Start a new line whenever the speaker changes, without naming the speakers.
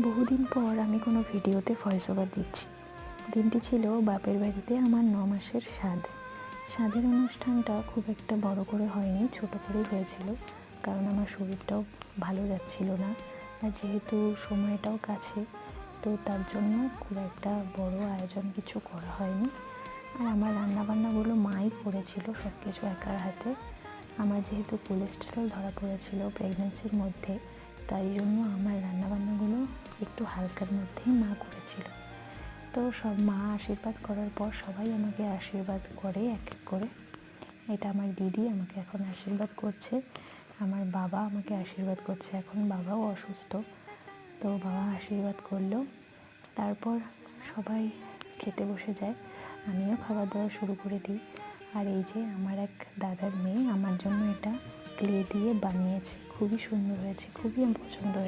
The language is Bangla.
বহুদিন পর আমি কোনো ভিডিওতে ভয়েস ওভার দিচ্ছি। দিনটি ছিল বাপের বাড়িতে আমার 9 মাসের স্বাদের অনুষ্ঠানটা খুব একটা বড় করে হয়নি, ছোট করেই হয়েছিল, কারণ আমার শরীরটাও ভালো যাচ্ছিল না, আর যেহেতু সময়টাও কাছে, তো তার জন্য খুব একটা বড় আয়োজন কিছু করা হয়নি। আর আমার রান্নাবান্নাগুলো মাই করেছিল, সব কিছু একার হাতে। আমার যেহেতু কোলেস্টেরল ধরা পড়েছিল প্রেগনেন্সির মধ্যে, তাই জন্য আমার রান্নাবান্নাগুলো একটু হালকার মধ্যেই মা করেছিল। তো সব মা আশীর্বাদ করার পর সবাই আমাকে আশীর্বাদ করে এক এক করে। এটা আমার দিদি আমাকে এখন আশীর্বাদ করছে, আমার বাবা আমাকে আশীর্বাদ করছে, এখন বাবাও অসুস্থ, তো বাবা আশীর্বাদ করলো। তারপর সবাই খেতে বসে যায়, আমিও খাওয়া দাওয়া শুরু করে দিই। আর এই যে আমার এক দাদার মেয়ে আমার জন্য এটা ক্লে দিয়ে বানিয়েছে, খুবই সুন্দর হয়েছে, খুবই পছন্দ হয়েছে।